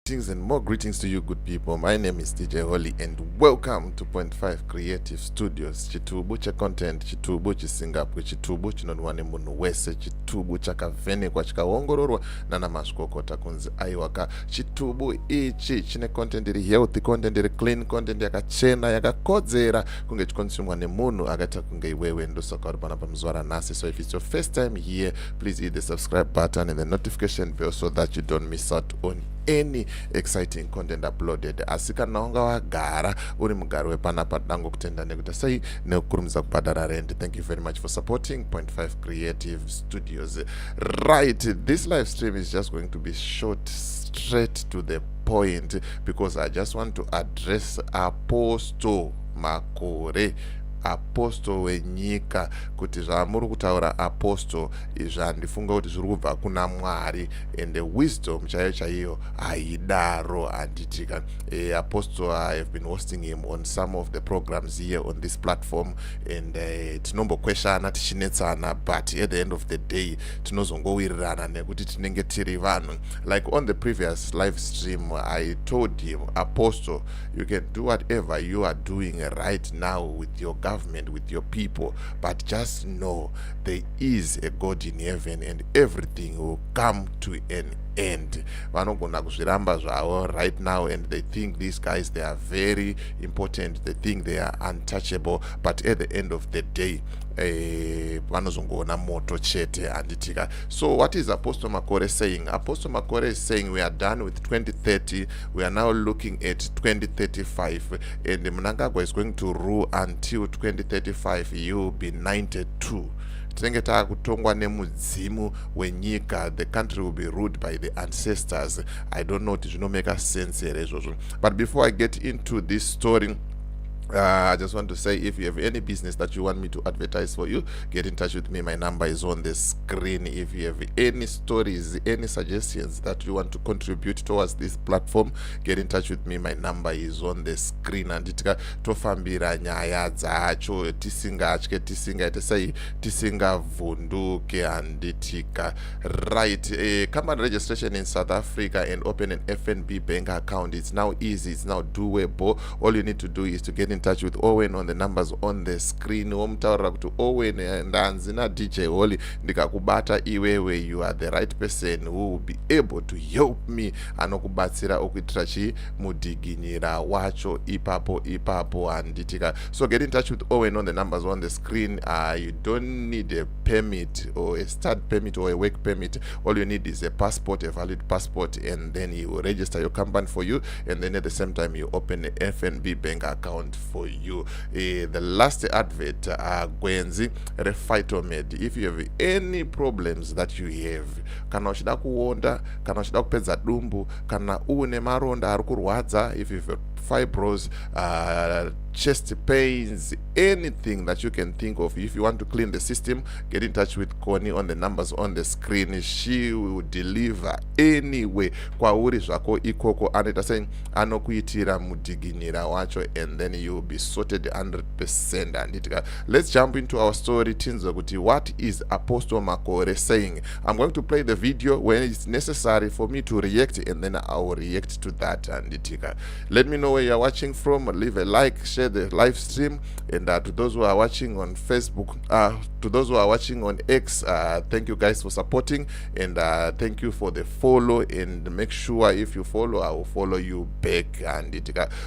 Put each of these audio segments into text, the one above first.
Greetings and more greetings to you, good people. My name is Deejay Holly, and welcome to Point 5 Creative Studios. Chitubu cha content, chitubu chisingapwe, chitubu chinonwane munhu wese, chitubu chakavhenekwa chikaongororwa nana mazvikokota kunzi aiwaka. Chitubu ichi chine content iri healthy, content iri clean, content yakachena, yakakodzera kunge chikonsumwa nemunhu akaita kunge iwewe. Ndosaka uri panapa muzuva ranhasi. So if it's your first time here, please hit the subscribe button and the notification bell so that you don't miss out on any exciting content uploaded. Asi kana wanga wagara uri mugari wepanapa dango kutenda nekuita sei nekukurumidza kubhadhara rent. Thank you very much for supporting Point 5 Creative Studios. Right, this live stream is just going to be short, straight to the point, because I just want to address Apostle Makore, apostle wenyika, kuti zvamuri kutaura apostle zvandifunga kuti zviri kubva kuna Mwari, and the wisdom chaiyo chaiyo haidaro handitika. Apostle, I have been hosting him on some of the programs here on this platform, and tinombokweshana tichinetsana, but at the end of the day tinozongowirirana nekuti tinenge tiri vanhu. Like on the previous live stream, I told him, Apostle, you can do whatever you are doing right now with your government, with your people, but just know there is a God in heaven and everything will come to an end. Vanogona kuzviramba zvavo right now, and they think these guys, they are very important, they think they are untouchable, but at the end of the day vanozongoona moto chete handitika. So what is Apostle Makore saying? Apostle Makore is saying we are done with 2030, we are now looking at 2035, and Mnangagwa is going to rule until 2035. You will be 92. Tinenge taakutongwa nemudzimu wenyika. The country will be ruled by the ancestors. I don't know if it make sense here, but before I get into this story, I just want to say, if you have any business that you want me to advertise for you, get in touch with me. My number is on the screen. If you have any stories, any suggestions that you want to contribute towards this platform, get in touch with me. My number is on the screen. Anditika tofambira nyaya dzacho tisingatye, tisingaite sei, tisingavhunduke anditika. Right, come on, registration in South Africa and open an FNB bank account. It's now easy, it's now doable. All you need to do is to get in touch with Owen on the numbers on the screen. Omtaura kuti Owen and Anzina DJ Holly ndikakubata iwewe, you are the right person who will be able to help me anokubatsira okuitira mudiginyira wacho ipapo anditika. So get in touch with Owen on the numbers on the screen. You don't need a permit or a start permit or a work permit. All you need is a passport, a valid passport, and then he will register your company for you, and then at the same time you open a FNB bank account for you. The last advert, Gwenzi Refitomed. If you have any problems that you have, kana uchida kuonda, kana uchida kupedza dumbu, kana une maronda ari kurwadza, if you have fibros, chest pains, anything that you can think of, if you want to clean the system, get in touch with Connie on the numbers on the screen. She will deliver anyway kwauri zvako ikoko, anoita saying anokuitira mudiginyira wacho, and then you will be sorted 100%. And let's jump into our story. Tinzo kuti, what is Apostle Makore saying? I'm going to play the video when it's necessary for me to react, and then I will react to that. And let me know where you're watching from. Leave a like, share the live stream, and to those who are watching on Facebook, to those who are watching on X, thank you guys for supporting, and thank you for the follow, and make sure if you follow, I will follow you back. And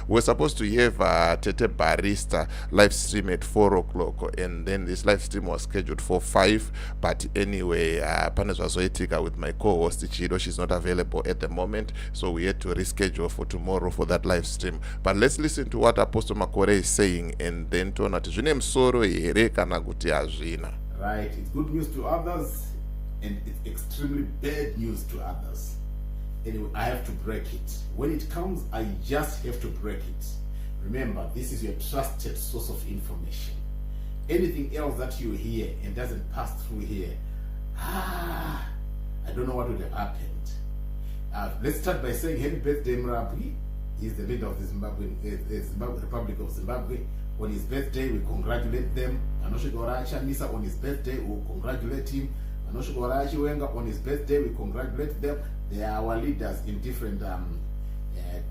we're supposed to have Tete Barista live stream at 4 o'clock, and then this live stream was scheduled for 5, but anyway, Panezwazoetika with my co-host Chido, she's not available at the moment, so we had to reschedule for tomorrow for that live stream. But let's listen to what Apostle Makore is saying, and then to soro here kana kuti azvina. Right, it's good news to others, and it's extremely bad news to others. Anyway, I have to break it. When it comes, I just have to break it. Remember, this is your trusted source of information. Anything else that you hear and doesn't pass through here, I don't know what would have happened. Let's start by saying happy birthday, Mrabi. He's the leader of the Republic of Zimbabwe. On his birthday, we congratulate them. Anoshigora Nisa on his birthday, we congratulate him. Anoshigora Wenga on his birthday, we congratulate them. They are our leaders in different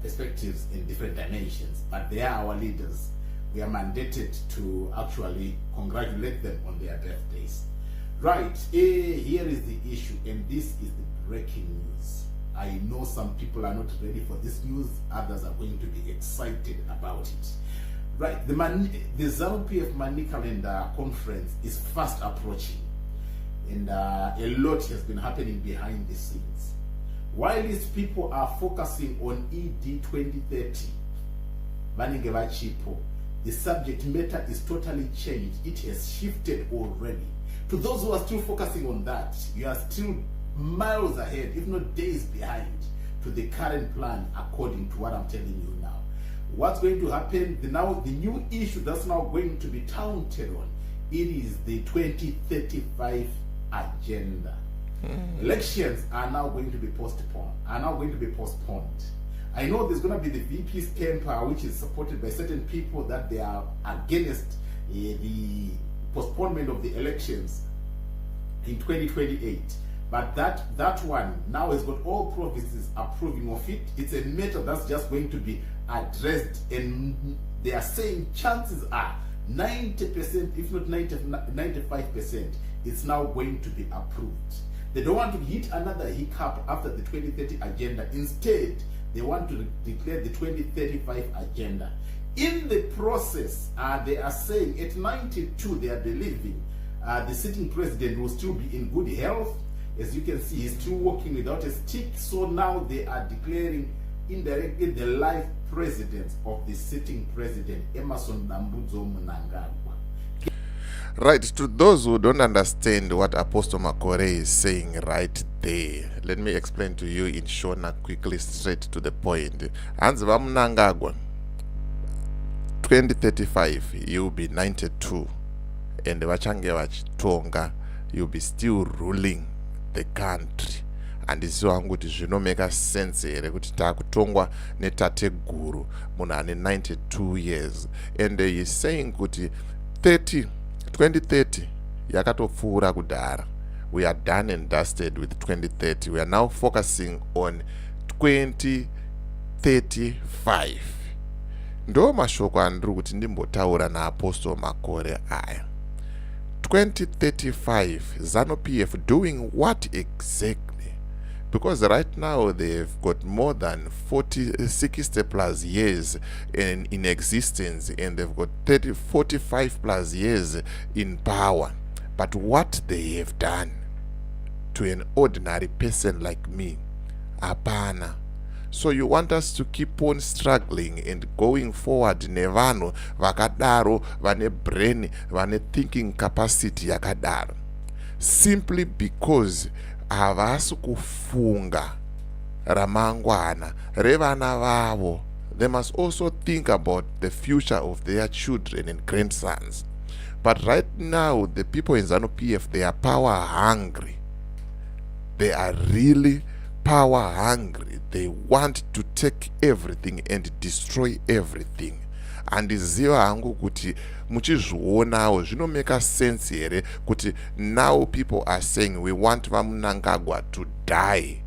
perspectives in different dimensions, but they are our leaders. We are mandated to actually congratulate them on their birthdays. Right, here is the issue, and this is the breaking news. I know some people are not ready for this news, others are going to be excited about it. Right, the Zanu PF Money Calendar Conference is fast approaching, and a lot has been happening behind the scenes. While these people are focusing on ED 2030, the subject matter is totally changed. It has shifted already. To those who are still focusing on that, you are still miles ahead, if not days behind, to the current plan according to what I'm telling you now. What's going to happen now? The new issue that's now going to be counted on, it is the 2035 agenda. Elections are now going to be postponed. I know there's going to be the VP's camp, which is supported by certain people, that they are against the postponement of the elections in 2028. But that one now has got all provinces approving of it. It's a matter that's just going to be addressed, and they are saying chances are 90%, if not 95%, it's now going to be approved. They don't want to hit another hiccup after the 2030 agenda. Instead, they want to declare the 2035 agenda. In the process, they are saying at 92, they are believing the sitting president will still be in good health. As you can see, he's still walking without a stick. So now they are declaring indirectly the life presidents of the sitting president, Emerson Dambudzo Mnangagwa. Right, to those who don't understand what Apostle Makore is saying right there, let me explain to you in Shona quickly, straight to the point. Anzva Mnangagwa, 2035, you'll be 92, and Vachange Tonga, you'll be still ruling the country. And this is kuti zvinomeka sense here kuti takutongwa netate guru munhu ane 92 years, and he is saying kuti 2030 yakatopfuura kudhara. We are done and dusted with 2030. We are now focusing on 2035. Ndo mashoko andiri kuti ndimbotaura naApostle Makore aya. 2035, Zanu PF doing what exactly? Because right now they've got more than 60 plus years in existence, and they've got 45 plus years in power. But what they have done to an ordinary person like me, apana. So you want us to keep on struggling and going forward nevano vakadaro vane brain vane thinking capacity yakadaro, simply because havasi kufunga ramangwana revana vavo. They must also think about the future of their children and grandsons. But right now the people in Zanu PF, they are power hungry. They are really power hungry. They want to take everything and destroy everything. And ziva hangu kuti muchizvionawo zvinomeka sense here kuti now people are saying we want Mnangagwa to die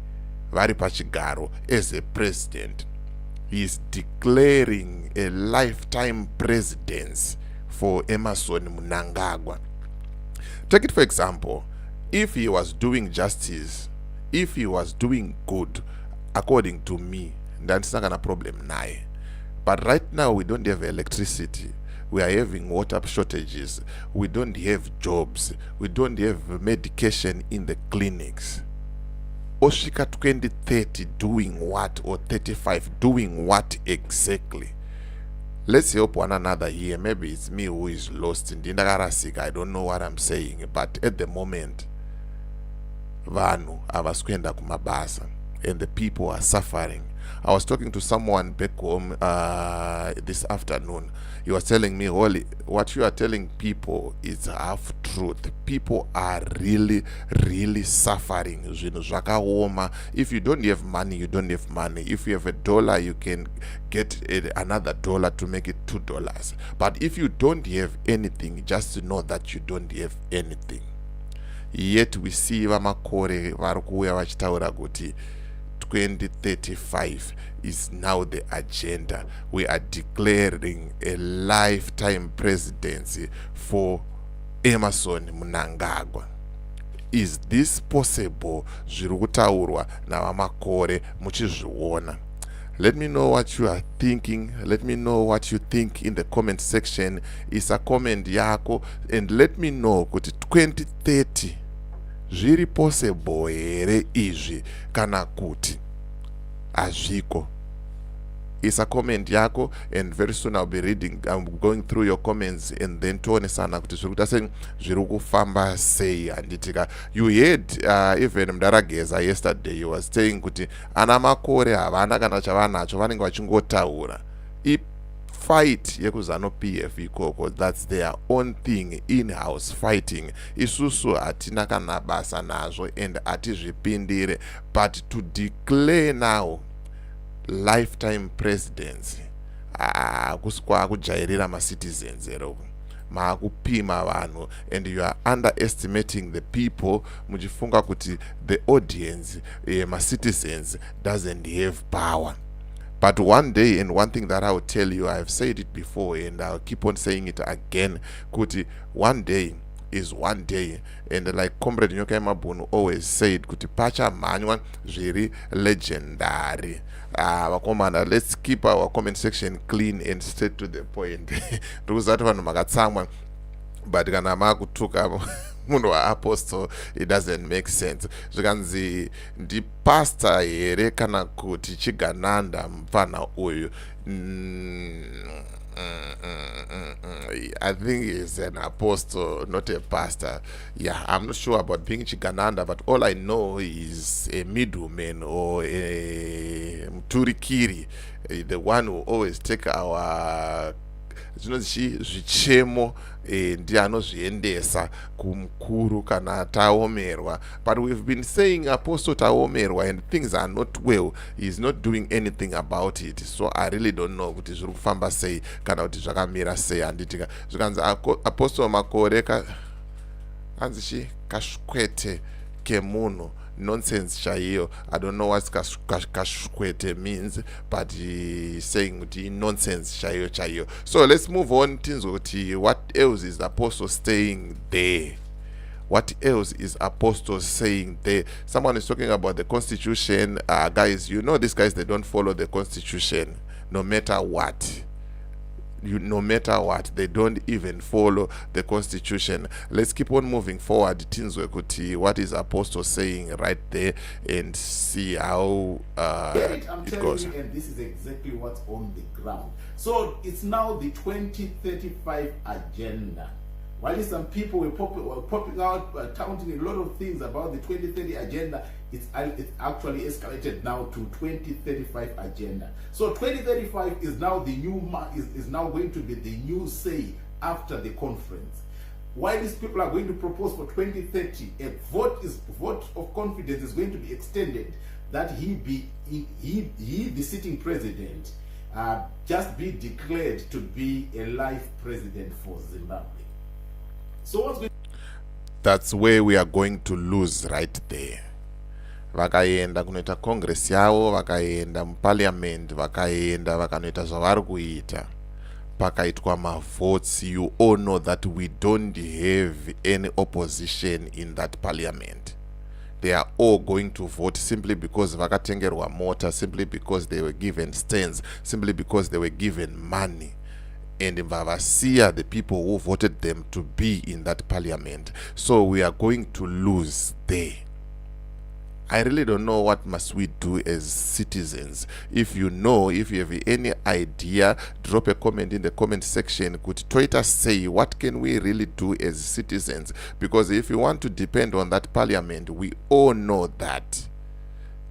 vari pachigaro as a president. He is declaring a lifetime presidency for Emerson Mnangagwa. Take it for example, if he was doing justice, if he was doing good, according to me, that's not a problem now. But right now we don't have electricity. We are having water shortages. We don't have jobs. We don't have medication in the clinics. Oshika 2030 doing what, or 35 doing what exactly? Let's help one another here. Maybe it's me who is lost in Dindagarasik. I don't know what I'm saying, but at the moment, vanu avaskwenda kumabasa, and the people are suffering. I was talking to someone back home this afternoon. He was telling me, Holy, what you are telling people is half truth. People are really, really suffering. If you don't have money, you don't have money. If you have $1, you can get another $1 to make it $2. But if you don't have anything, just know that you don't have anything. Yet we see Makore varikuya vachitaura kuti 2035 is now the agenda. We are declaring a lifetime presidency for Emerson Mnangagwa. Is this possible? Zviri kutaurwa navamakore muchizviona. Let me know what you are thinking. Let me know what you think in the comment section. Isa comment yako, and let me know kuti 2030 zviri possible here izvi kana kuti azviko. Isa comment yako, and very soon I'm going through your comments, and then tonesana kuti zviri kufamba sei handitika. You heard even Mdarageza yesterday, he was saying kuti ana makore havana kana chavanacho, vanenge vachingotaura. Fight yekuzanu PF ikoko, that's their own thing, in-house fighting. Isusu hatina kana basa nazvo and hatizvipindire, but to declare now lifetime presidency kujairira ma-citizens eroko maakupima vanhu, and you are underestimating the people muchifunga kuti the audience ma-citizens doesn't have power. But one day, and one thing that I will tell you, I've said it before and I'll keep on saying it again, kuti one day is one day. And like Comrade Nyoka Mabunu always said, kuti pacha manywa zviri legendary. Vakomana, let's keep our comment section clean and straight to the point. Ndikuzati vanhu makatsamwa, but kana makutuka munhu waapostle, it doesn't make sense. Zvikanzi ndipastor here kana kuti chigananda mufana uyu. I think he's an apostle, not a pastor. Yeah, I'm not sure about being Chigananda, but all I know is a middleman or a Mturikiri, the one who always take our zvichemo ndiye anozviendesa kumukuru kana taomerwa. But we've been saying apostle taomerwa and things are not well. He's not doing anything about it. So I really don't know kuti zviri kufamba sei kana kuti zvakamira sei handitika. Zvikanzi apostle Makore anzichi kashkwete kemunhu. Nonsense chaiyo. I don't know what kashkwete means, but he's saying nonsense chaiyo. So let's move on. What else is the apostle saying there? What else is apostle saying there? Someone is talking about the constitution. Guys, you know these guys, they don't follow the constitution no matter what. No matter what, they don't even follow the constitution. Let's keep on moving forward. What is apostle saying right there, and see how it goes. You, and this is exactly what's on the ground. So it's now the 2035 agenda. While some people were popping out, counting a lot of things about the 2030 agenda, it's actually escalated now to 2035 agenda. So 2035 is now the new is now going to be the new say after the conference. While these people are going to propose for 2030, a vote of confidence is going to be extended that he, the sitting president, just be declared to be a life president for Zimbabwe. So what's going? That's where we are going to lose right there. Vakaenda kunoita congress yavo, vakaenda muparliament, vakaenda vakanoita zvavari kuita, pakaitwa mavotes. You all know that we don't have any opposition in that parliament. They are all going to vote simply because vakatengerwa mota, simply because they were given stands, simply because they were given money. And in Vavasia, the people who voted them to be in that parliament. So we are going to lose there. I really don't know what must we do as citizens. If you know, if you have any idea, drop a comment in the comment section. Could Twitter say, what can we really do as citizens? Because if you want to depend on that parliament, we all know that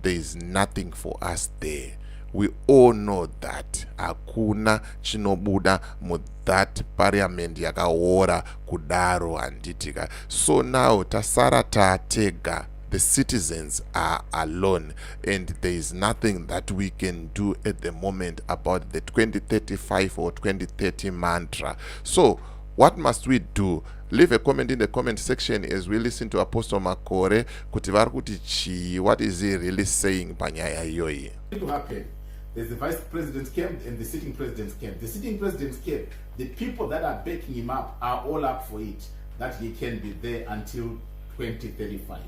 there is nothing for us there. We all know that hakuna chinobuda mu that parliament yakaora kudaro handitika. So now tasara tatega, the citizens are alone, and there is nothing that we can do at the moment about the 2035 or 2030 mantra. So What must we do? Leave a comment in the comment section as we listen to Apostle Makore kuti vari kuti chii, what is he really saying panyaya iyoyi. To happen, there's the vice president's camp and the sitting president's camp. The sitting president's camp, the people that are backing him up are all up for it, that he can be there until 2035.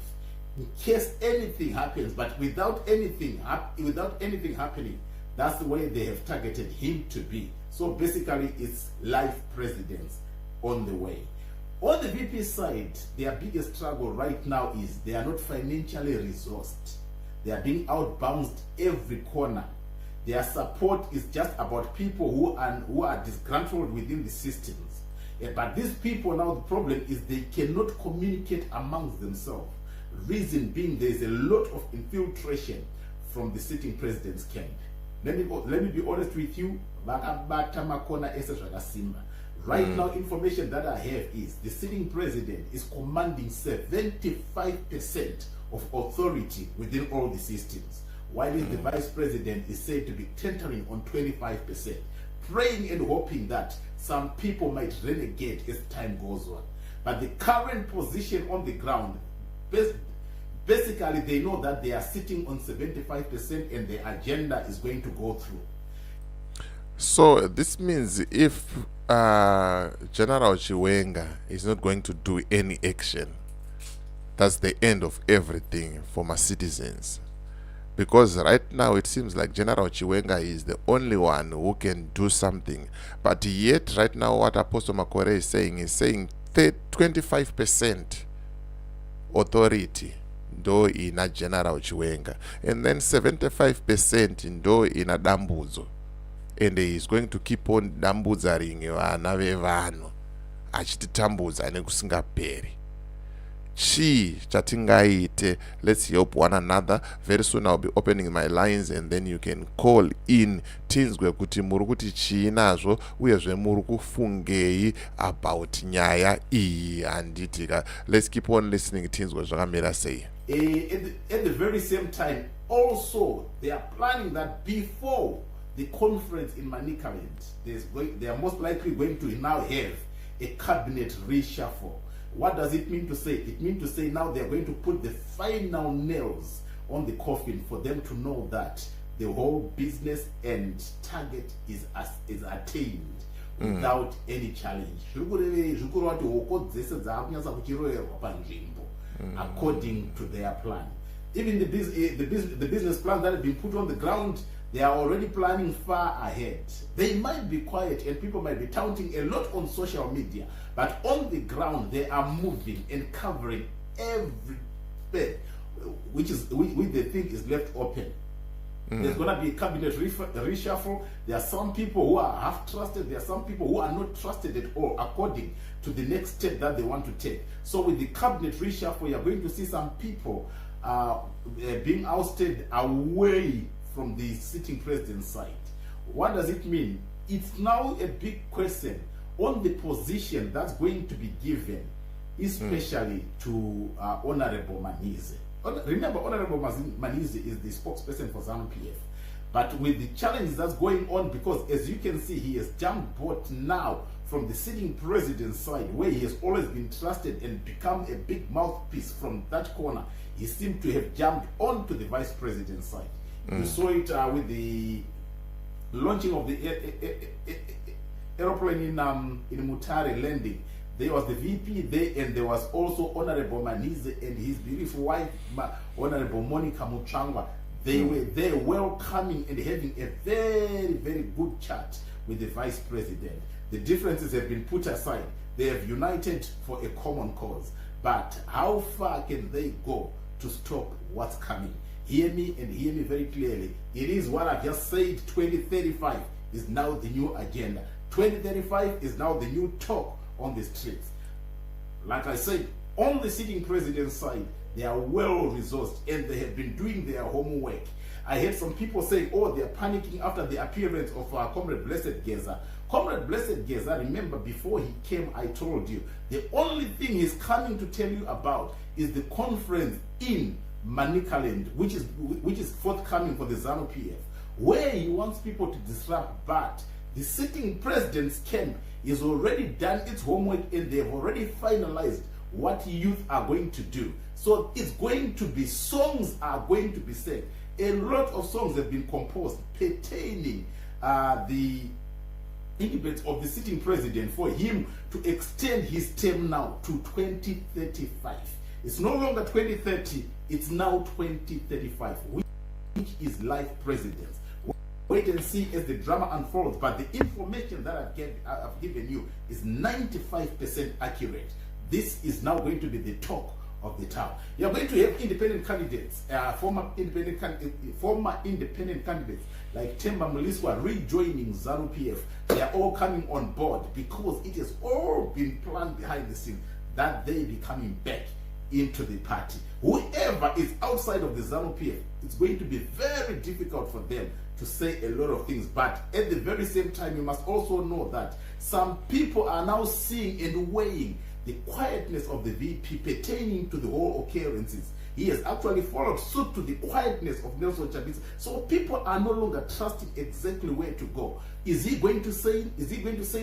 In case anything happens, but without anything happening, that's the way they have targeted him to be. So basically, it's life presidents on the way. On the VP side, their biggest struggle right now is they are not financially resourced. They are being outbounced every corner. Their support is just about people who are disgruntled within the systems. But these people now, the problem is they cannot communicate amongst themselves. Reason being, there is a lot of infiltration from the sitting president's camp. Let me be honest with you. Right now, information that I have is the sitting president is commanding 75% of authority within all the systems, while the vice president is said to be tentering on 25%, praying and hoping that some people might renegade as time goes on. But the current position on the ground, basically they know that they are sitting on 75% and the agenda is going to go through. So this means if General Chiwenga is not going to do any action, that's the end of everything for my citizens. Because right now it seems like General Chiwenga is the only one who can do something. But yet right now what Apostle Makore is saying 25% authority ndo ina General Chiwenga, and then 75% ndo ina Dambudzo. And he is going to keep on dambudzaring vana vevano achititambudza nekusingaperi. Chi chatingaite, let's help one another. Very soon I'll be opening my lines and then you can call in tinzwe kuti muri kuti chii nazvo uyezve muri kufungei about nyaya iyi handitika. Let's keep on listening tinzwe zvakamira sei. At the very same time, also they are planning that before the conference in Manicaland, they are most likely going to now have a cabinet reshuffle. What does it mean to say? It means to say now they are going to put the final nails on the coffin for them to know that the whole business and target is attained without any challenge. According to their plan. Even the business plan that has been put on the ground, they are already planning far ahead. They might be quiet and people might be touting a lot on social media, but on the ground they are moving and covering every bit, which they think is left open. There's going to be a cabinet reshuffle. There are some people who are half trusted. There are some people who are not trusted at all, according to the next step that they want to take. So with the cabinet reshuffle, you're going to see some people being ousted away from the sitting president's side. What does it mean? It's now a big question on the position that's going to be given, especially to Honorable Manize. Remember, Honorable Manize is the spokesperson for Zanu PF. But with the challenges that's going on, because as you can see, he has jumped boat now from the sitting president's side, where he has always been trusted and become a big mouthpiece from that corner. He seemed to have jumped onto the vice president's side. You saw it with the launching of the aeroplane in Mutare landing. There was the VP there, and there was also Honorable Manize and his beautiful wife, Honorable Monica Muchangwa. They were there welcoming and having a very, very good chat with the vice president. The differences have been put aside. They have united for a common cause. But how far can they go to stop what's coming? Hear me and hear me very clearly. It is what I've just said. 2035 is now the new agenda. 2035 is now the new talk on the streets. Like I said, on the sitting president's side, they are well resourced and they have been doing their homework. I heard some people say, oh, they are panicking after the appearance of Comrade Blessed Geza. Comrade Blessed Geza, remember before he came, I told you, the only thing he's coming to tell you about is the conference in Manicaland, which is forthcoming for the Zanu PF, where he wants people to disrupt, but The sitting president's camp is already done its homework and they've already finalized what youth are going to do. So it's going to be, songs are going to be sang. A lot of songs have been composed pertaining the independence of the sitting president for him to extend his term now to 2035. It's no longer 2030, it's now 2035, which is life presidents. Wait and see as the drama unfolds, but the information that I've given you is 95% accurate. This is now going to be the talk of the town. You're going to have independent candidates, former independent candidates like Temba Muliswa rejoining Zanu PF. They are all coming on board because it has all been planned behind the scenes that they be coming back into the party. Whoever is outside of the Zanu PF, it's going to be very difficult for them to say a lot of things. But at the very same time, you must also know that some people are now seeing and weighing the quietness of the VP pertaining to the whole occurrences. He has actually followed suit to the quietness of Nelson Chamisa. So people are no longer trusting exactly where to go. Is he going to say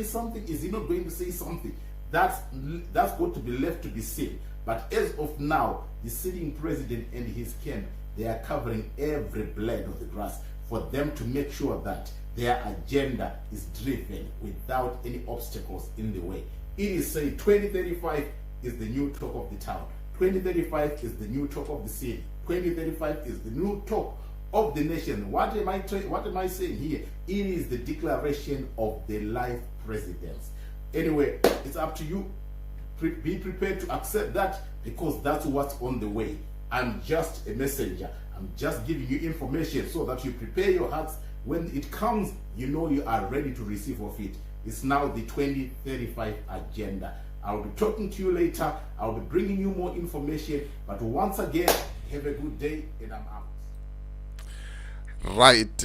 something? Is he not going to say something? That's going to be left to be seen. But as of now, the sitting president and his camp, they are covering every blade of the grass for them to make sure that their agenda is driven without any obstacles in the way. It is saying 2035 is the new talk of the town. 2035 is the new talk of the city. 2035 is the new talk of the nation. What am I saying here? It is the declaration of the life presidents. Anyway, it's up to you. Be prepared to accept that, because that's what's on the way. I'm just a messenger. I'm just giving you information so that you prepare your hearts. When it comes, you know you are ready to receive of it. It's now the 2035 agenda. I'll be talking to you later. I'll be bringing you more information. But once again, have a good day, and I'm out. Right,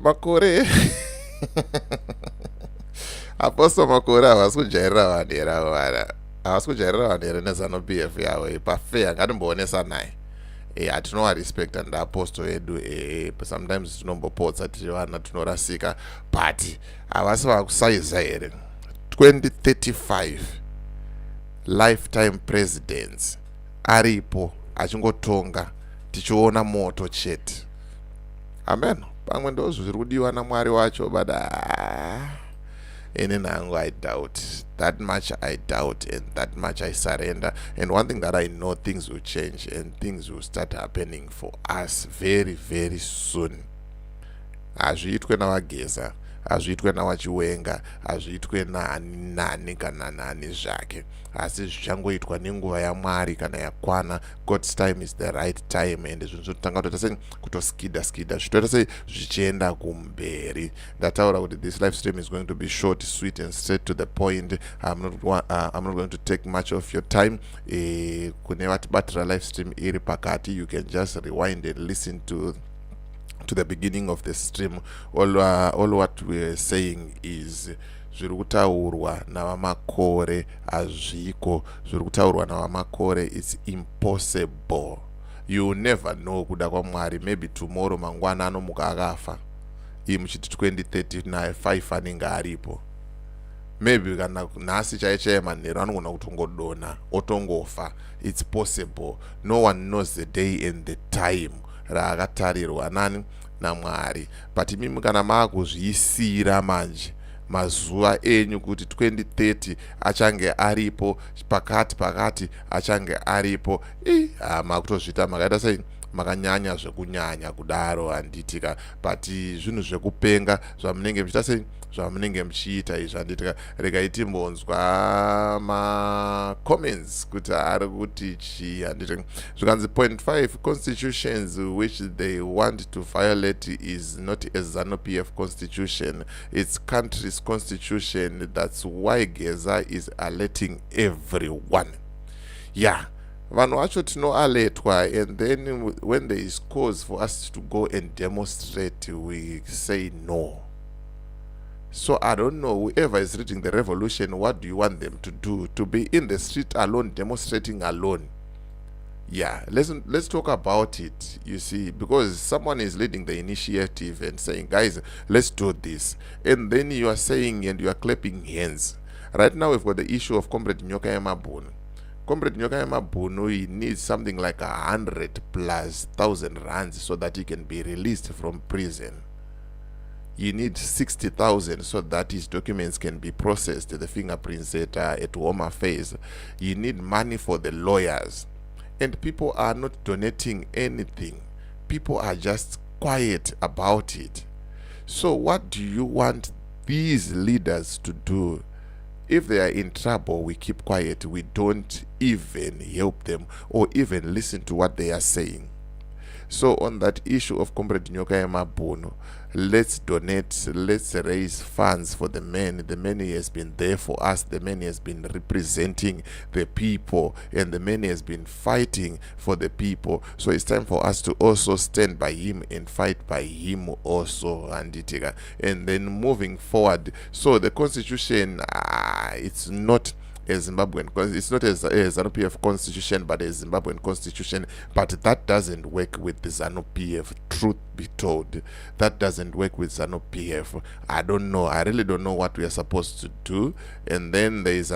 Makore. Apostle Makore avasikujairira vanhera vana. Avasikujairira vanhera neZanu PF yawe pafeya ngatimboonesa naye. Hatinowarespecta ndeapostle edu. Sometimes tinombopotsa tiri vana tinorasika, but havasi vakusaiza here. 2035 lifetime presidents aripo achingotonga, tichiona moto chete. Amen. Pamwe ndo zviri kudiwa naMwari wacho, but ine nangu I doubt. That much I doubt, and that much I surrender. And one thing that I know, things will change and things will start happening for us very, very soon. Hazviitwe navageza, hazviitwe navachiwenga, hazviitwe nani kana nani zvake, asi zvichangoitwa nenguva yaMwari kana yakwana. God's time is the right time, and zvinhu zvotanga kutoita sei kutoskida zvitoita sei zvichienda kumberi. Ndataura kuti this live stream is going to be short, sweet and straight to the point. I'm not going to take much of your time. Kune vatibatira live stream iri pakati, you can just rewind and listen to the beginning of the stream. All what we're saying is zviri kutaurwa navamakore hazviko. Zviri kutaurwa navamakore, it's impossible. You never know kuda kwaMwari. Maybe tomorrow mangwana anomuka akafa, muchiti 2035 anenge aripo. Maybe kana nhasi chaichaya manheru anogona kutongodonha otongofa. It's possible. No one knows the day and the time raakatarirwa nani naMwari. But mimi kana maakuzviisira manje mazuva enyu kuti 2030 achange aripo, pakati achange aripo, makutozvita makaita sei makanyanya zvekunyanya kudaro handitika. But zvinhu zvekupenga zvamunenge muchiita sei zvamunenge muchiita izvi handitika. Regai timbonzwa ma-comments kuti ari kuti chii handitika. Zvikanzi 0.5 constitutions which they want to violate is not a Zanu PF constitution, it's country's constitution. That's why Geza is alerting everyone. Yeah, vanhu vacho tinoaletwa, and then when there is cause for us to go and demonstrate, we say no. So I don't know, whoever is reading the revolution, what do you want them to do? To be in the street alone, demonstrating alone? Yeah, let's talk about it. You see, because someone is leading the initiative and saying, guys, let's do this, and then you are saying and you are clapping hands. Right now we've got the issue of Comrade Nyoka Yamabunu. Comrade Nyoka Yamabunu, he needs something like 100,000+ rands so that he can be released from prison. You need 60,000 so that his documents can be processed, the fingerprints at Home Affairs. You need money for the lawyers. And people are not donating anything. People are just quiet about it. So what do you want these leaders to do? If they are in trouble, we keep quiet. We don't even help them or even listen to what they are saying. So on that issue of Comrade Nyoka Yamabunu, let's donate, let's raise funds for the man. The man has been there for us, the man has been representing the people, and the man has been fighting for the people. So it's time for us to also stand by him and fight by him also, and then moving forward. So the constitution, it's not a Zimbabwean, because it's not a Zanu PF constitution, but a Zimbabwean constitution. But that doesn't work with the Zanu PF. Truth be told, that doesn't work with Zanu PF. I don't know. I really don't know what we are supposed to do. And then there is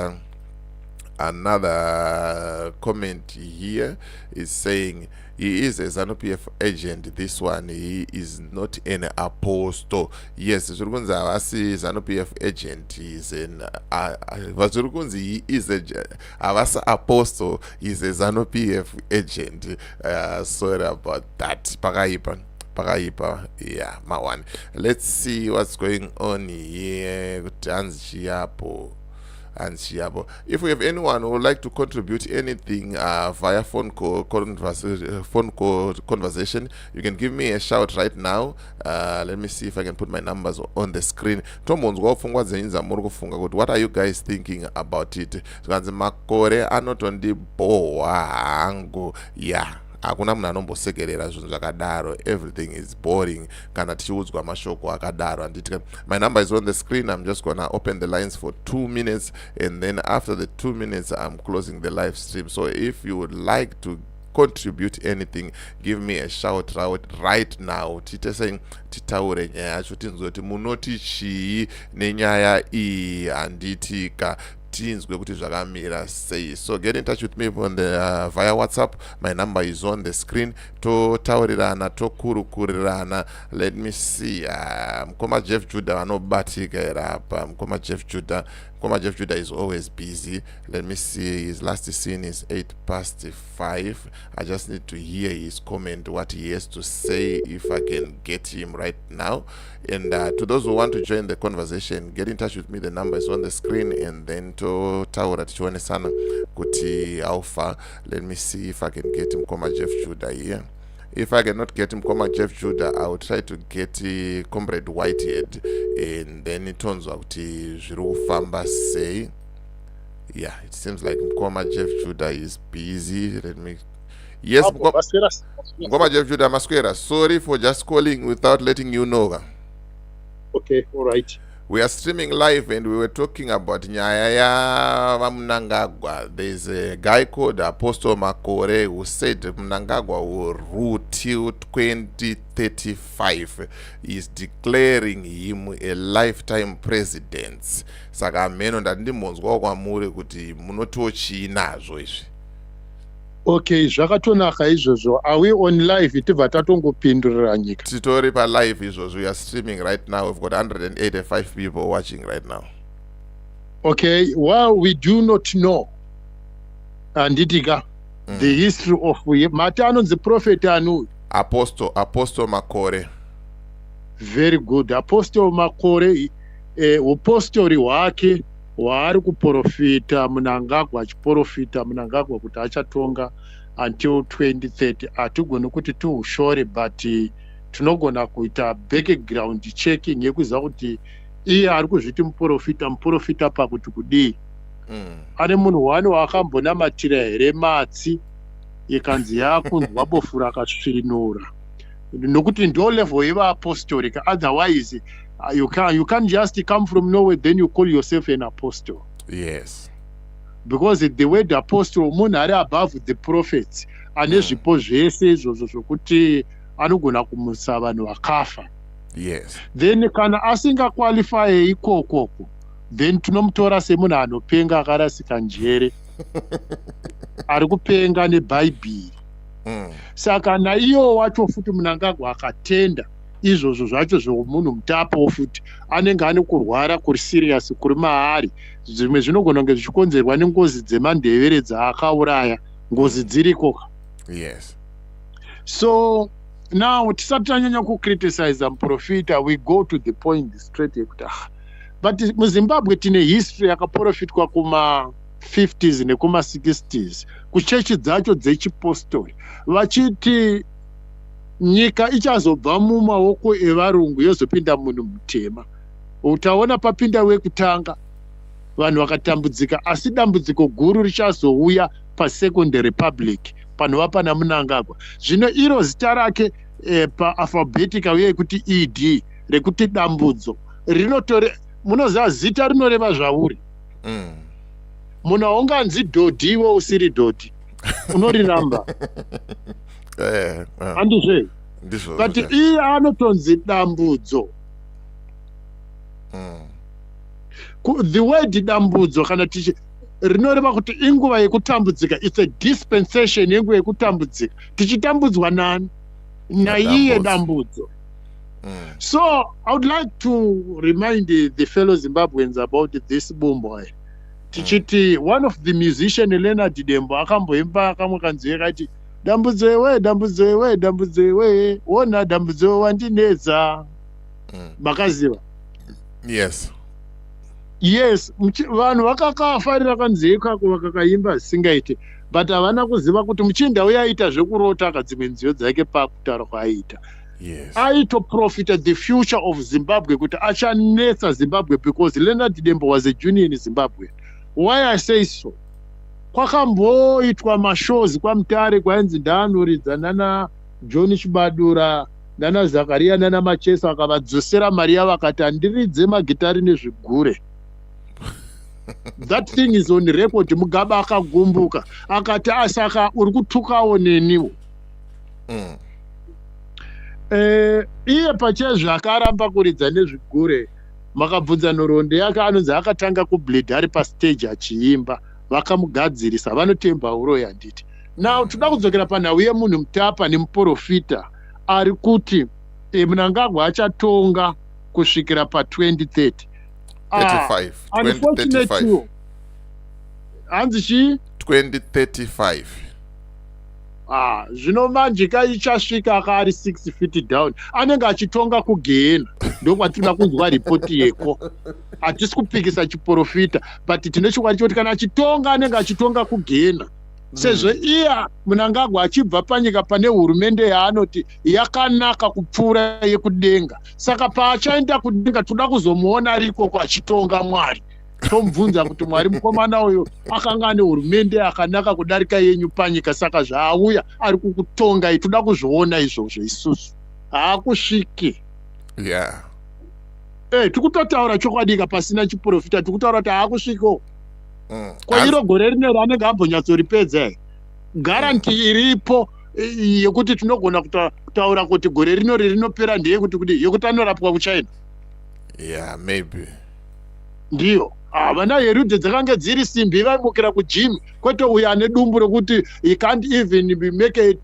another comment here is saying he is a Zanu PF agent. This one, he is not an apostle. Yes, Zanu PF agent is an he is a apostle, is a Zanu PF agent. Sorry about that. Pakaipa, yeah, Mawan. Let's see what's going on here. And Shiabo. If we have anyone who would like to contribute anything via phone call conversation, you can give me a shout right now. Let me see if I can put my numbers on the screen. What are you guys thinking about it? Makore anotondi bohangu. Yeah. Hakuna munhu anombosekerera zvinhu zvakadaro. Everything is boring kana tichiudzwa mashoko akadaro. My number is on the screen. I'm just gonna open the lines for 2 minutes, and then after the 2 minutes I'm closing the live stream. So if you would like to contribute anything, give me a shout out right now. Tite saying titaure nyaya yacho tinzoti munoti chii nenyaya iyi handitika tinzwe kuti zvakamira sei. So get in touch with me on the via WhatsApp. My number is on the screen. Totaurirana, tokurukurirana. Let me see. Mkoma Jeff Judah anobatika erapa. Mkoma Jeff Judah is always busy. Let me see. His last scene is 5:08. I just need to hear his comment, what he has to say, if I can get him right now. And to those who want to join the conversation, get in touch with me. The number is on the screen. And then to taura tichone sana kuti alpha. Let me see if I can get him Mkoma Jeff Judah here. If I cannot get him Mkoma Jeff Judah, I will try to get Comrade Whitehead, and then it turns out Famba say, yeah, it seems like Mkoma Jeff Judah is busy. Let me, yes, Mkoma Jeff Judah Masquera, sorry for just calling without letting you know. Okay, all right. We are streaming live, and we were talking about Nyaya Mnangagwa. There's a guy called Apostle Makore who said Mnangagwa will rule till 2035. He's declaring him a lifetime president. Saka meno ndandimonzwa kwamuri kuti munotochi nazvo izvi. Okay, zvakatonaka izvozvo. Are we on live? Tibva tatongopindurira nyika. Titori pa live izvozvo. We are streaming right now. We've got 185 people watching right now. Okay, well, we do not know. Anditika, the history of Matano, the prophet anu. Apostle Makore. Very good. Apostle Makore, upostori wake waari kuprofita Mnangagwa achiprofita Mnangagwa kuti achatonga until 2030. Hatigoni kuti tiushore, but tinogona kuita background checking yekuziva kuti iye ari kuzviti muprofita pakuti kudii. Ane munhu wani wakambonamatira here matsi ikanzi yakunzwa bofu rakasvinura. Nokuti ndo level yevaapostolic. Otherwise you can't just come from nowhere then you call yourself an apostle. Yes. Because the word apostle, munhu ari above the prophets, ane zvipo zvese izvozvo zvokuti anogona kumusa vanhu vakafa. Yes. Then kana asingaqualify ikokoko, then tinomutora semunhu anopenga akarasika njere ari kupenga nebhaibheri. Saka naiyo wacho futi Mnangagwa akatenda izvozvo zvacho zvomunhu mutapawo futi anenge ane kurwara kuri serious kuri maari, zvimwe zvinogona kunge zvichikonzerwa nengozi dzemandevere dzaakauraya, ngozi dziriko. Yes. So now tisati tanyanya kukriticize muprofita, we go to the point straight yekuti but muZimbabwe tine history yakaprofitwa kuma 50s nekuma 60s kuchechi dzacho dzechipostori vachiti nyika ichazobva mumaoko evarungu yozopinda munhu mutema. Utaona papinda wekutanga vanhu vakatambudzika, asi dambudziko guru richazouya paSecond Republic panova pana Mnangagwa. Zvino iro zita rake paalphabetica uye kuti ED rekuti dambudzo rinotore, munoziva zita rinoreva zvauri. Munhu aunganzi dhodhi iwe usiri dhodhi unoriramba. Handizve? But iye anotonzi dambudzo. The word dambudzo kana tichi rinoreva kuti inguva yekutambudzika. It's a dispensation yenguva yekutambudzika. Tichitambudzwa nani? Naiye dambudzo. So I would like to remind the fellow Zimbabweans about this boom boy. Tichiti one of the musician Leonard Dembo akamboimba akamwe kanzwi akati dambudzo ewe dambudzo ewe dambudzo ewe wona dambudzo wandinedza. Makaziva? Yes. Yes, vanhu vakakafarira kanzwi kako vakakaimba singaite, but havana kuziva kuti muchinda uya aita zvekurota kadzimwe nziyo dzake pakutaura kwaaita. Yes. Aitoprofita the future of Zimbabwe kuti achanetsa Zimbabwe because Leonard Dembo was a junior in Zimbabwe. Why I say so? Kwakamboitwa mashows kwaMutare kwainzi ndaanoridza nana John Chibadura nana Zakaria nana Machesa akavadzosera mari yavo akati andiridze magitari nezvigure. That thing is on record. Mugabe akagumbuka akati asaka uri kutukawo neniwo. Iye pachezvo akaramba kuridza nezvigure. Makabvunza nhoroondo yake anonzi akatanga kubleed ari pastage achiimba, vakamugadzirisa, vanotemba uroyi handiti. Now toda kudzokera panhau yemunhu mutapa nemuprofita ari kuti Mnangagwa achatonga kusvikira pa2030. 2035. Hanzi chii? 2035. Zvino manje ichasvika akaari 6 feet down anenge achitonga kugehena. Ndokwatinoda kunzwa ripoti yeko. Hatisi kupikisa chiprofita, but tine chokwadi choti kana achitonga anenge achitonga kugehena. Sezvo iye Mnangagwa achibva panyika pane hurumende yaanoti yakanaka kupfuura yekudenga. Saka paachaenda kudenga toda kuzomuona ariko achitonga Mwari. Tomubvunza kuti Mwari mukomana uyu akanga ane hurumende yakanaka kudarika yenyu panyika, saka zvaauya ari kukutongai, toda kuzviona izvozvo isusu. Haakusviki. Yeah. Tikutotaura chokwadika pasina chiprofita, tikutaura kuti haakusviko. Kwa iro gore rinero anenge ambonyatsoripedza. Garanti iripo yekuti tinogona kutaura kuti gore rino rinopera ndeyekuti yekuti anorapwa kuChina. Yeah, maybe. Ndiyo. Vana Herudhe dzakanga dziri simbi vaimukira kujimi, kwete uyo ane dumbu rekuti he can't even make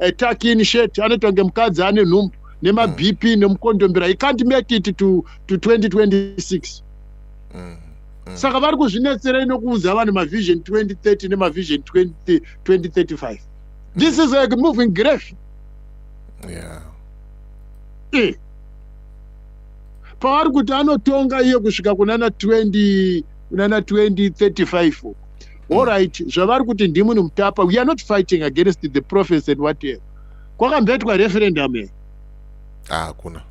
a tuck in shirt, anotonge mukadzi ane nhumbu nema-BP nemukondombera, he can't make it to 2026. Saka vari kuzvinetsera nokuudza vanhu mavision 2030 nemavision 2035. This is like moving grave. Yeah. Paari kuti anotonga iye kusvika kunana 2035. All right, zvavari kuti ndimunhu mutapa, we are not fighting against the prophets and whatever. Kwakamboitwa referendum here. Hakuna.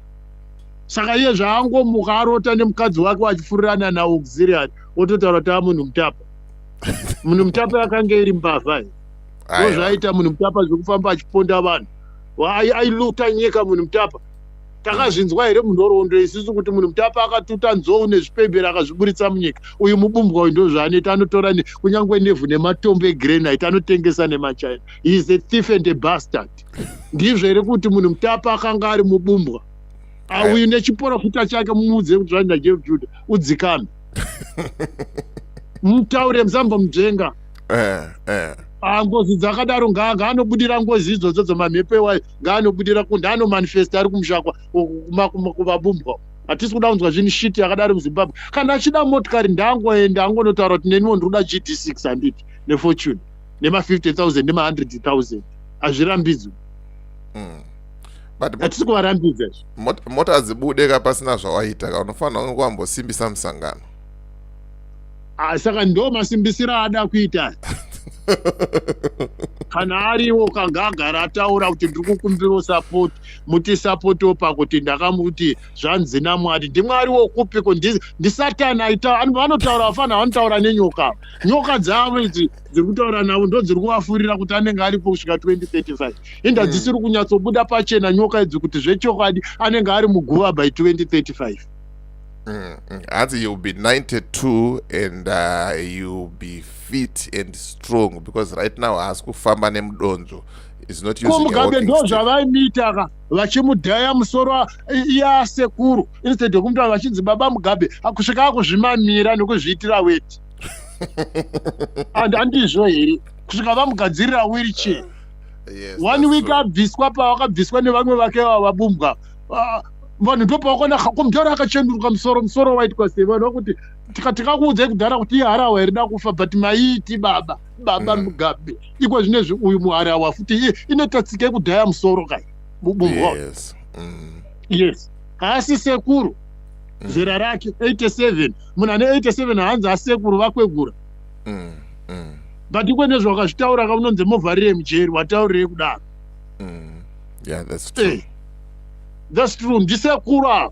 Saka iye zvaangomuka arota nemukadzi wake wachifurirana naauxiliary ototaura kuti munhu mutapa. Munhu mutapa yakanga iri mbavha. Zvaiita munhu mutapa zvekufamba achiponda vanhu. Ailuta nyika munhu mutapa. takazvinzwa here munhoroondo isusu kuti munhu mutapa akatuta nzou nezvipembera akazviburitsa munyika, uyu mubumbwa uyu ndo zvaanoita, anotora kunyange nevhu nematombo egranite anotengesa nemachina. He is a thief and a bastard. Ndizvo here kuti munhu mutapa akanga ari mubumbwa, uyu nechiprofita chake mumuudze kuti zvanzi naJeff Judah udzikame. Mutaure musambomudzenga. Ngozi dzakadaro ngaanobudira ngozi idzodzo dzemamhepo ewayo, ngaanobudira kunde anomanifesta ari kumushakwa kuvabumbwa. Hatisi kuda kunzwa zvinhu shiti yakadaro muZimbabwe. Kana achida motikari ndangoenda angonotaura kuti neniwo ndiri kuda GD6 handiti nefortune nema50,000 nema100,000. Hazvirambidzwi. Hatisi kuvarambidza. Mota dzibude pasina zvawaita, unofanira kuambosimbisa musangano. Saka ndo masimbisiro ada kuita. Kana ariwo kanga agara ataura kuti ndiri kukumbira support, mutisapotiwo pakuti ndakamuti zvanzi naMwari. NdiMwari wokupiko? Ndisatani aita. Vanotaura vafana vanotaura nenyoka. Nyoka dzavo idzi dziri kutaura navo ndo dziri kuvafurira kuti anenge aripo kusvika 2035. Inda dzisiri kunyatsobuda pachena nyoka idzi kuti zvechokwadi anenge ari muguva by 2035. As you'll be 92 and you'll be fit and strong, because right now asikufamba nemudonzo is not using a Mugabe walking ndo stick. zvavaimita vachimudhaya musoro yasekuru instead yokumuti vachinzi baba Mugabe akusvika akuzvimamira nekuzviitira weti. Handizvo here kusvika vamugadzirira wheelchair. Yes, One week true. abviswa pavakabviswa nevamwe vake vabumbwa. Vanhu ndopavakona kumutaura akachenduruka musoro waitwa sei. Vanhu vakuti tikakuudzai kudhara kuti iharawa irida kufa, but maiti baba Mugabe iko zvinezvi uyu muharawa futi inotatsike kudhaya musoro kai bumbwa. Yes. Yes, haasi sekuru. Zera rake 87. Munhu ane 87 hanzi asekuru vakwegura. But iko nezvakazvitaura kaunonzi movharire mujeri wataurirei kudaro. Yeah, that's true. That's true. Ndisekuru ava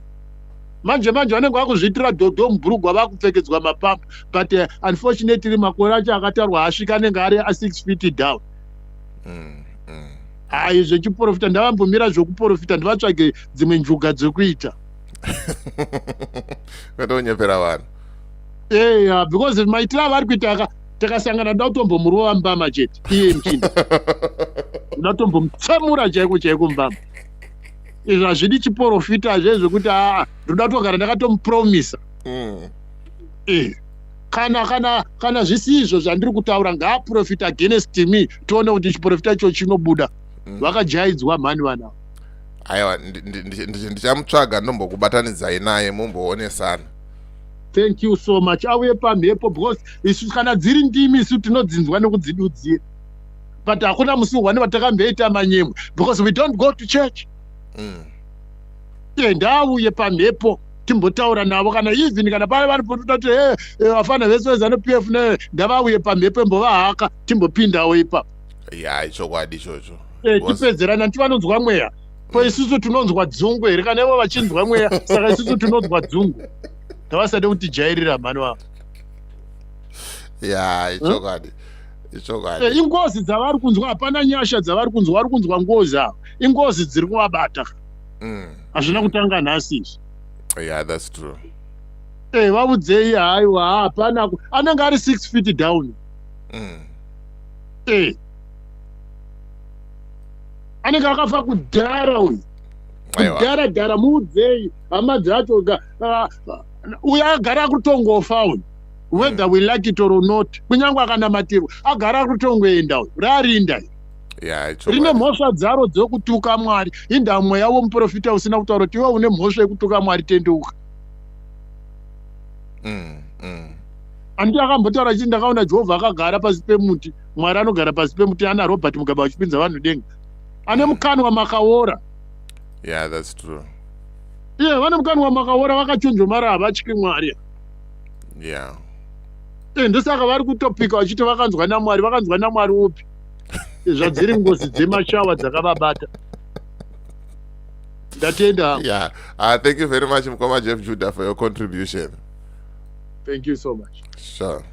manje vanenge vakuzviitira dhodho mubhurugwa vakupfekedzwa mapamba, but unfortunately makore acho akatarwa asvika anenge ari a6 feet down. Hai zvechiprofita ndavambomira zvokuprofita ndivatsvage dzimwe njuga dzekuita. Kwatonyepera vanhu. Because maitira avari kuita takasangana ndautombomurova mbama chete iye mchini. Ndatombomutsemura chaiko mbama. Izvo hazvidi chiprofita zvezvekuti ndoda kutogara ndakatomupromisa. Kana zvisizvo zvandiri kutaura ngaaprofita against me, tione kuti chiprofita icho chinobuda. Vakajaidzwa mhani vanavo. Aiwa, ndichamutsvaga ndombokubatanidzai naye mumboonesana. Thank you so much. Auye pamhepo because isu kana dziri ndimi isu tinodzinzwa nekudzidudzira. But hakuna musi wani watakamboita manyemwe because we don't go to church. Ndauye pamhepo timbotaura navo, kana even kana pale vanopota kuti vafana vese veZanu PF ndavauye pamhepo mbovahaka timbopindawo ipapo. Ya ichokwadi ichocho. Tipedzerana tivanonzwa mweya. Po isusu tinonzwa dzungu here, kana ivo vachinzwa mweya saka isusu tinonzwa dzungu. Ndavasade kutijairira mhani wavo. Ya ichokwadi. Ingozi dzavari kunzwa, hapana nyasha dzavari kunzwa, vari kunzwa ngozi avo. Ingozi dziri kuvabata. Hazvina kutanga nhasi izvi. Yeah, that's true. Vabudzei haiwa hapana, anenge ari 6 feet down. Anenge akafa kudhara uyu. Kudhara muudzei hama dzacho uyu agara kutongofa uyu. Whether we like it or not, kunyange akanamatirwa agara kutongoenda uyu. Rarinda. Rine mhosva dzaro dzokutuka Mwari. Indamwe yavo muprofita usina kutaura kuti iwe une mhosva yekutuka Mwari, tendeuka. Andi akambotaura chii, ndakaona Jehovha akagara pasi pemuti. Mwari anogara pasi pemuti, ana Robert Mugabe achipinza vanhu denga. Ane mukanwa makaora. Yeah, that's true. Vane mukanwa makaora vakachonjomara havatyi Mwari. Yeah. Ndosaka vari kutopika vachiti vakanzwa naMwari. Vakanzwa naMwari upi? Zvadziri ngozi dzemashawa dzakavabata. Ndatenda. Yeah. Thank you very much, Mkoma Jeff Judah, for your contribution. Thank you so much. Sure.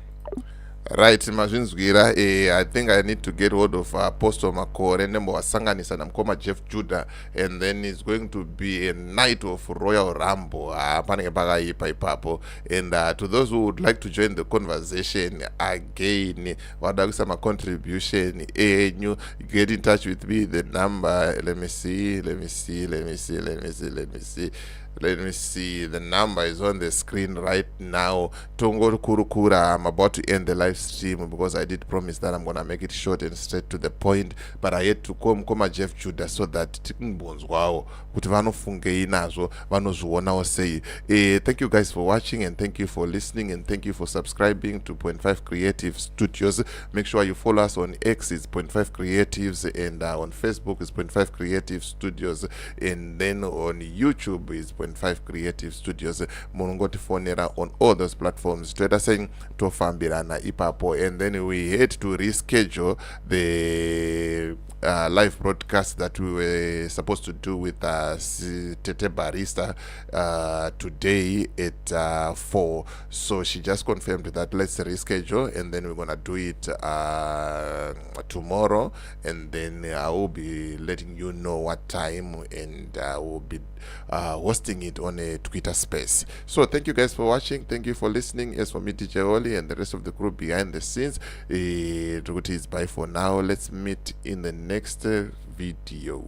Right, mazvinzwira. I think I need to get hold of Apostle Makore nembowasanganisa namukoma Jeff Judah, and then it's going to be a night of Royal Rumble. Panenge pakaipa ipapo. And to those who would like to join the conversation again, wadakusa ma contribution enyu, get in touch with me. The number, let me see. The number is on the screen right now. Tongo Kurukura, I'm about to end the live stream because I did promise that I'm gonna make it short and straight to the point, but I had to come Jeff Judah so that tikungbonz wow kuti vanofunge inazo vanozvionawo sei. Thank you guys for watching, and thank you for listening, and thank you for subscribing to Point 5 Creative Studios. Make sure you follow us on X, it's Point 5 Creatives, and on Facebook it's Point 5 Creative Studios, and then on YouTube is Point 5 Creative Studios. Munongoti fonera on all those platforms. Together saying tofambirana ipapo, and then we had to reschedule the live broadcast that we were supposed to do with Tete Barista today at 4. So she just confirmed that let's reschedule, and then we're gonna do it tomorrow, and then I will be letting you know what time, and I will be hosting it on a Twitter space. So thank you guys for watching, thank you for listening. As for me, Deejay Oli, and the rest of the group behind the scenes, Ruti is bye for now. Let's meet in the next video.